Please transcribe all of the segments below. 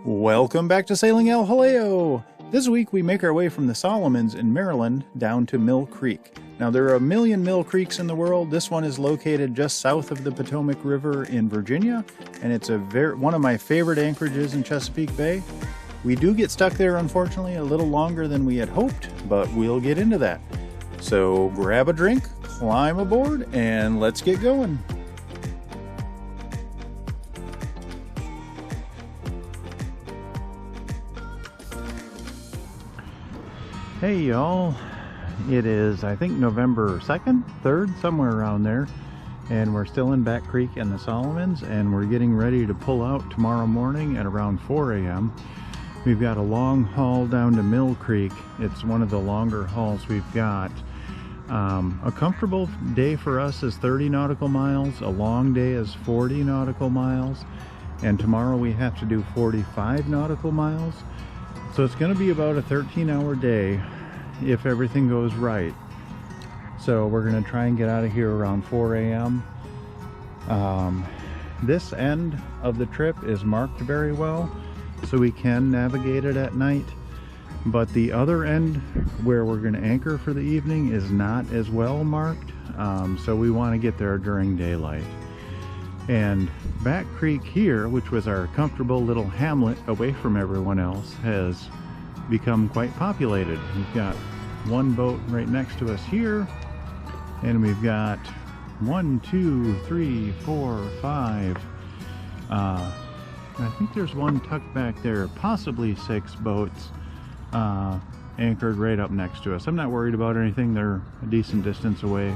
Welcome back to Sailing El Jaleo! This week we make our way from the Solomons in Maryland down to Mill Creek. Now there are a million mill creeks in the world. This one is located just south of the Potomac River in Virginia, and it's one of my favorite anchorages in Chesapeake Bay. We do get stuck there, unfortunately, a little longer than we had hoped, but we'll get into that. So grab a drink, climb aboard, and let's get going. Hey y'all, it is I think November 2nd, 3rd, somewhere around there, and we're still in Back Creek and the Solomons, and we're getting ready to pull out tomorrow morning at around 4 a.m. We've got a long haul down to Mill Creek. It's one of the longer hauls we've got. A comfortable day for us is 30 nautical miles, a long day is 40 nautical miles, and tomorrow we have to do 45 nautical miles. So it's going to be about a 13-hour day if everything goes right. So we're going to try and get out of here around 4 a.m. This end of the trip is marked very well, so we can navigate it at night. But the other end, where we're going to anchor for the evening, is not as well marked. So we want to get there during daylight. And Back Creek here, which was our comfortable little hamlet away from everyone else, has become quite populated. We've got one boat right next to us here, and we've got 1, 2, 3, 4, 5. I think there's one tucked back there, possibly 6 boats anchored right up next to us. I'm not worried about anything. They're a decent distance away.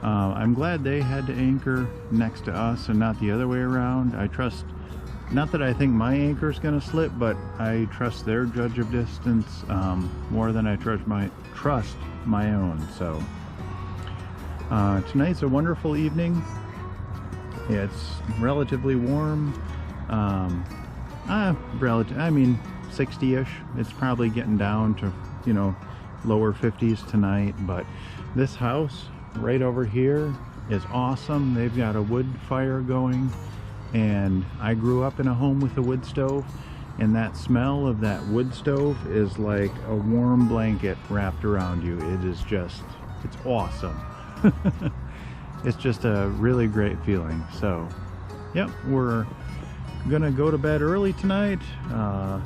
I'm glad they had to anchor next to us and not the other way around. I trust, not that I think my anchor is going to slip, but I trust their judge of distance more than I trust my own. So tonight's a wonderful evening. It's relatively warm. I mean 60-ish. It's probably getting down to, lower 50s tonight, but this house right over here is awesome. They've got a wood fire going, and I grew up in a home with a wood stove, and that smell of that wood stove is like a warm blanket wrapped around you. It's awesome. It's just a really great feeling. So yep, we're gonna go to bed early tonight. I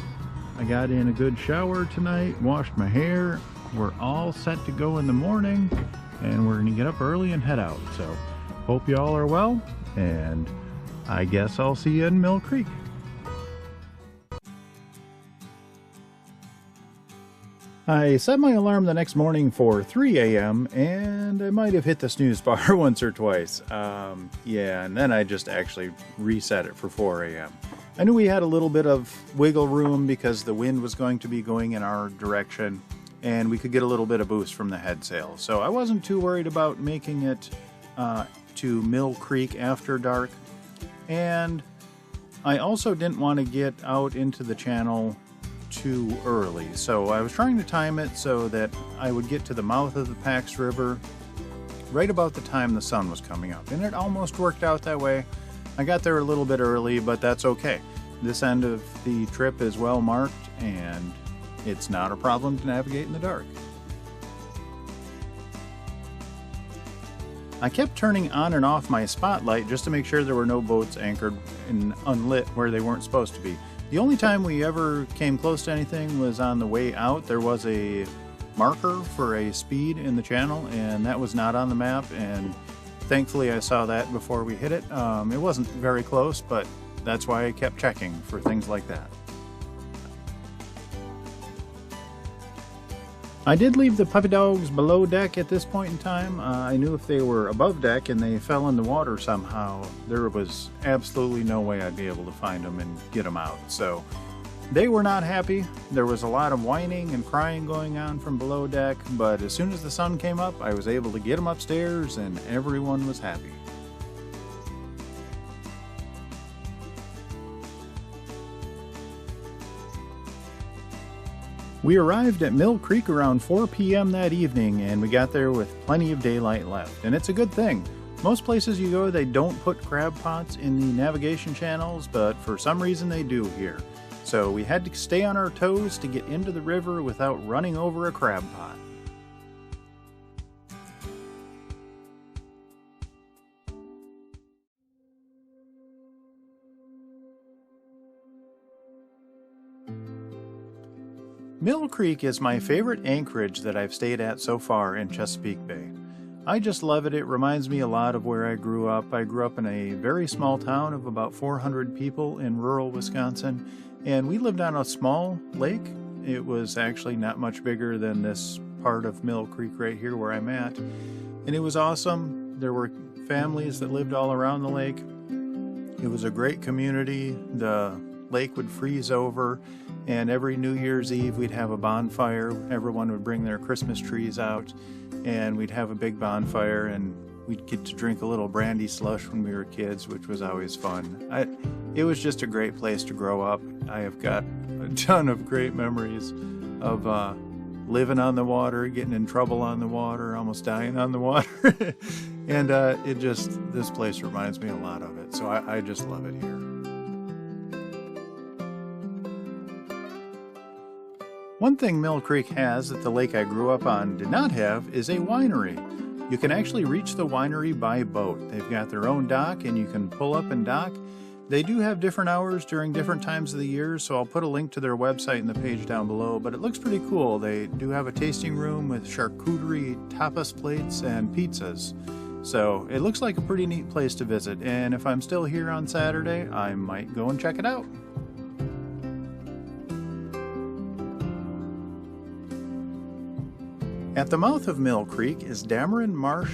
got in a good shower tonight, washed my hair. We're all set to go in the morning, and we're gonna get up early and head out. So hope y'all are well, and I guess I'll see you in Mill Creek. I set my alarm the next morning for 3 a.m. and I might have hit the snooze bar once or twice. Yeah, and then I just actually reset it for 4 a.m. I knew we had a little bit of wiggle room because the wind was going to be going in our direction, and we could get a little bit of boost from the head sail. So I wasn't too worried about making it to Mill Creek after dark. And I also didn't want to get out into the channel too early. So I was trying to time it so that I would get to the mouth of the Pax River right about the time the sun was coming up. And it almost worked out that way. I got there a little bit early, but that's okay. This end of the trip is well marked, and it's not a problem to navigate in the dark. I kept turning on and off my spotlight just to make sure there were no boats anchored and unlit where they weren't supposed to be. The only time we ever came close to anything was on the way out. There was a marker for a speed in the channel, and that was not on the map, and thankfully I saw that before we hit it. It wasn't very close, but that's why I kept checking for things like that. I did leave the puppy dogs below deck at this point in time. I knew if they were above deck and they fell in the water somehow, there was absolutely no way I'd be able to find them and get them out. So they were not happy. There was a lot of whining and crying going on from below deck, but as soon as the sun came up, I was able to get them upstairs and everyone was happy. We arrived at Mill Creek around 4 p.m. that evening, and we got there with plenty of daylight left, and it's a good thing. Most places you go, they don't put crab pots in the navigation channels, but for some reason they do here. so we had to stay on our toes to get into the river without running over a crab pot. Mill Creek is my favorite anchorage that I've stayed at so far in Chesapeake Bay. I just love it. It reminds me a lot of where I grew up. I grew up in a very small town of about 400 people in rural Wisconsin, and we lived on a small lake. It was actually not much bigger than this part of Mill Creek right here where I'm at, and it was awesome. There were families that lived all around the lake. It was a great community. The lake would freeze over, and every New Year's Eve we'd have a bonfire. Everyone would bring their Christmas trees out, and we'd have a big bonfire, and we'd get to drink a little brandy slush when we were kids, which was always fun. It was just a great place to grow up. I have got a ton of great memories of living on the water, getting in trouble on the water, almost dying on the water. And this place reminds me a lot of it, so I just love it here. One thing Mill Creek has that the lake I grew up on did not have is a winery. You can actually reach the winery by boat. They've got their own dock and you can pull up and dock. They do have different hours during different times of the year, so I'll put a link to their website in the page down below, but it looks pretty cool. They do have a tasting room with charcuterie, tapas plates, and pizzas. So it looks like a pretty neat place to visit, and if I'm still here on Saturday, I might go and check it out. At the mouth of Mill Creek is Dameron Marsh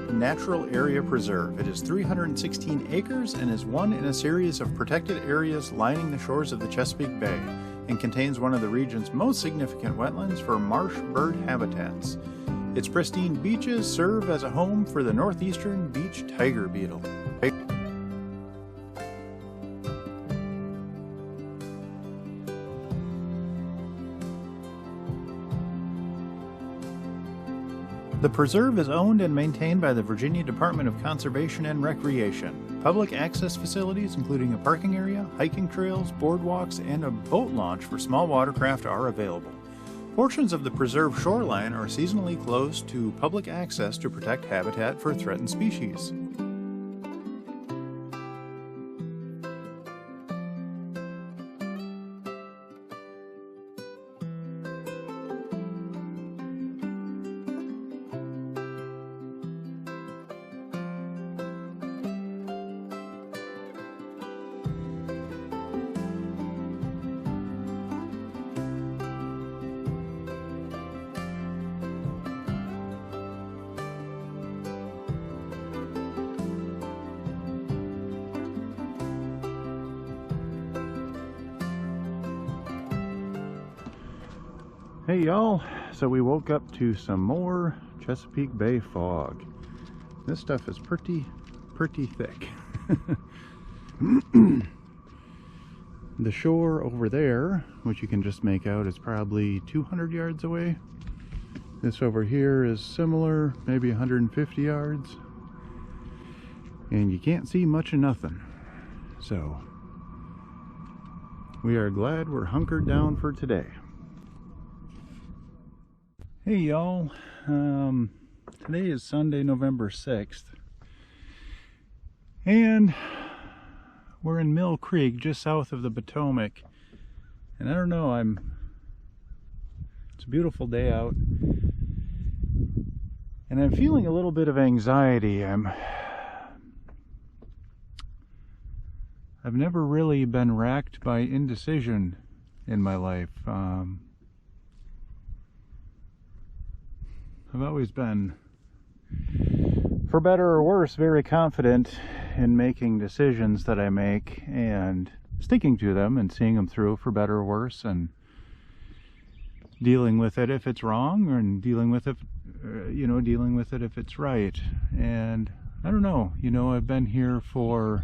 Natural Area Preserve. It is 316 acres and is one in a series of protected areas lining the shores of the Chesapeake Bay and contains one of the region's most significant wetlands for marsh bird habitats. Its pristine beaches serve as a home for the northeastern beach tiger beetle. The preserve is owned and maintained by the Virginia Department of Conservation and Recreation. Public access facilities, including a parking area, hiking trails, boardwalks, and a boat launch for small watercraft are available. Portions of the preserve shoreline are seasonally closed to public access to protect habitat for threatened species. Hey y'all, so we woke up to some more Chesapeake Bay fog. This stuff is pretty thick. The shore over there, which you can just make out, is probably 200 yards away. This over here is similar, maybe 150 yards. And you can't see much of nothing. So, we are glad we're hunkered down for today. Hey y'all, today is Sunday, November 6th, and we're in Mill Creek, just south of the Potomac, and I don't know, it's a beautiful day out, and I'm feeling a little bit of anxiety. I've never really been racked by indecision in my life. I've always been, for better or worse, very confident in making decisions that I make and sticking to them and seeing them through for better or worse, and dealing with it if it's wrong, and dealing with it if it's right. And I don't know, I've been here for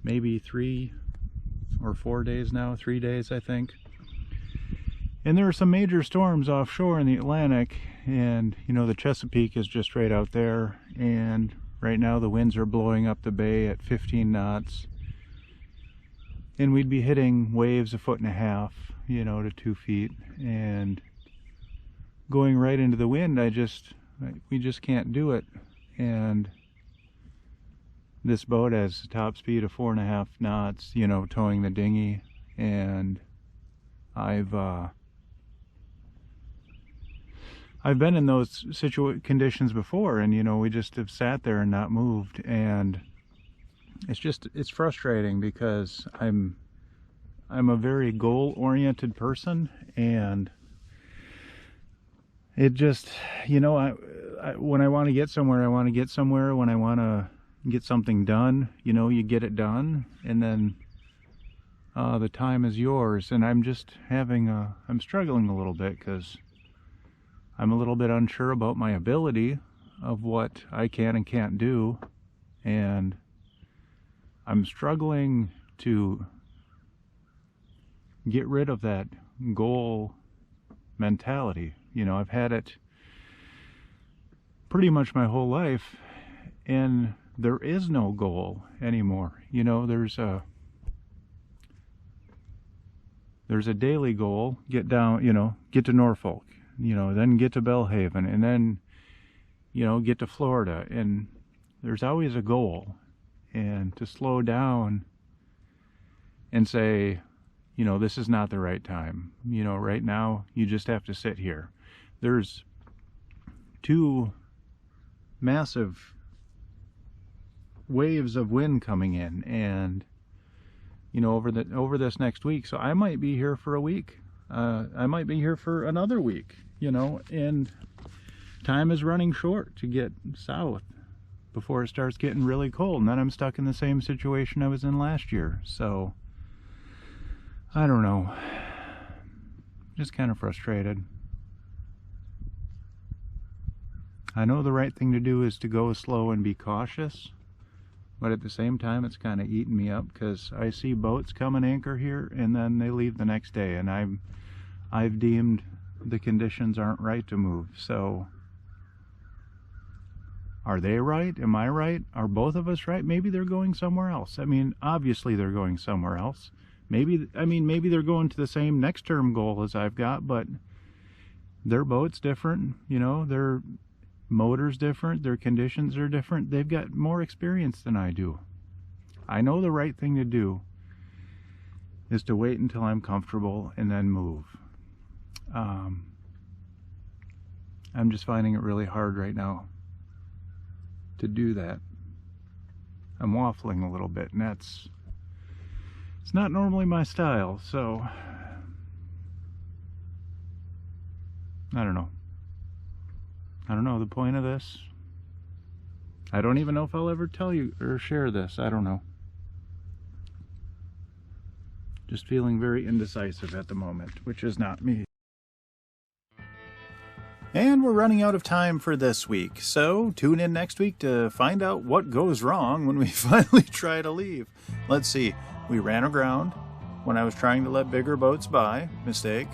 maybe 3 or 4 days now, 3 days I think. And there are some major storms offshore in the Atlantic, and the Chesapeake is just right out there, and right now the winds are blowing up the bay at 15 knots. and we'd be hitting waves 1.5 feet, you know, to 2 feet, and going right into the wind. We just can't do it. And this boat has a top speed of 4.5 knots, you know, towing the dinghy, and I've been in those conditions before, and you know, we just have sat there and not moved, and it's frustrating because I'm a very goal-oriented person, and it just, you know, when I want to get somewhere, I want to get somewhere. When I want to get something done, you know, you get it done, and then the time is yours. And I'm just I'm struggling a little bit because I'm a little bit unsure about my ability of what I can and can't do, and I'm struggling to get rid of that goal mentality. You know, I've had it pretty much my whole life, and there is no goal anymore. You know, there's a daily goal: get down, you know, get to Norfolk, you know, then get to Belhaven, and then, you know, get to Florida. And there's always a goal. And to slow down and say, you know, this is not the right time. You know, right now you just have to sit here. There's 2 massive waves of wind coming in, and you know, over this next week. So I might be here for a week. I might be here for another week, you know, and time is running short to get south before it starts getting really cold, and then I'm stuck in the same situation I was in last year. So I don't know, just kind of frustrated. I know the right thing to do is to go slow and be cautious, but at the same time it's kind of eating me up because I see boats come and anchor here and then they leave the next day, and I've deemed the conditions aren't right to move. So are they right? Am I right? Are both of us right? Maybe they're going somewhere else. I mean, obviously they're going somewhere else. Maybe they're going to the same next term goal as I've got, but their boat's different, you know, their motor's different, their conditions are different. They've got more experience than I do. I know the right thing to do is to wait until I'm comfortable and then move. I'm just finding it really hard right now to do that. I'm waffling a little bit, and it's not normally my style, so I don't know the point of this. I don't even know if I'll ever tell you or share this. I don't know. Just feeling very indecisive at the moment, which is not me. And we're running out of time for this week, so tune in next week to find out what goes wrong when we finally try to leave. Let's see, we ran aground when I was trying to let bigger boats by, mistake,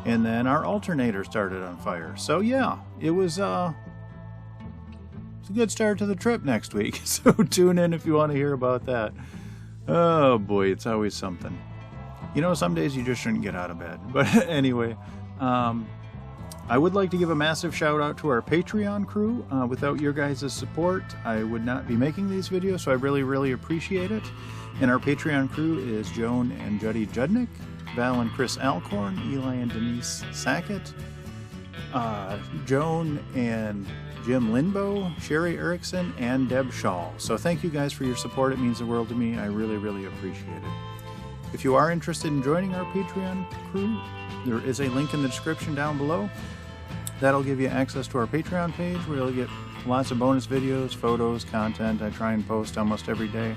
and then our alternator started on fire. So yeah, it was a good start to the trip next week, so tune in if you want to hear about that. Oh boy, it's always something. You know, some days you just shouldn't get out of bed. But anyway, I would like to give a massive shout out to our Patreon crew. Without your guys' support, I would not be making these videos, so I really, really appreciate it. And our Patreon crew is Joan and Juddy Judnick, Val and Chris Alcorn, Eli and Denise Sackett, Joan and Jim Lindbow, Sherry Erickson, and Deb Shaw. So thank you guys for your support. It means the world to me. I really, really appreciate it. If you are interested in joining our Patreon crew, there is a link in the description down below. That'll give you access to our Patreon page where you'll get lots of bonus videos, photos, content I try and post almost every day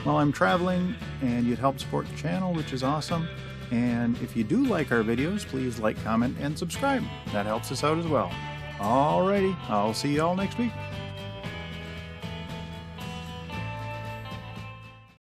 while I'm traveling, and you'd help support the channel, which is awesome. And if you do like our videos, please like, comment, and subscribe. That helps us out as well. Alrighty, I'll see you all next week.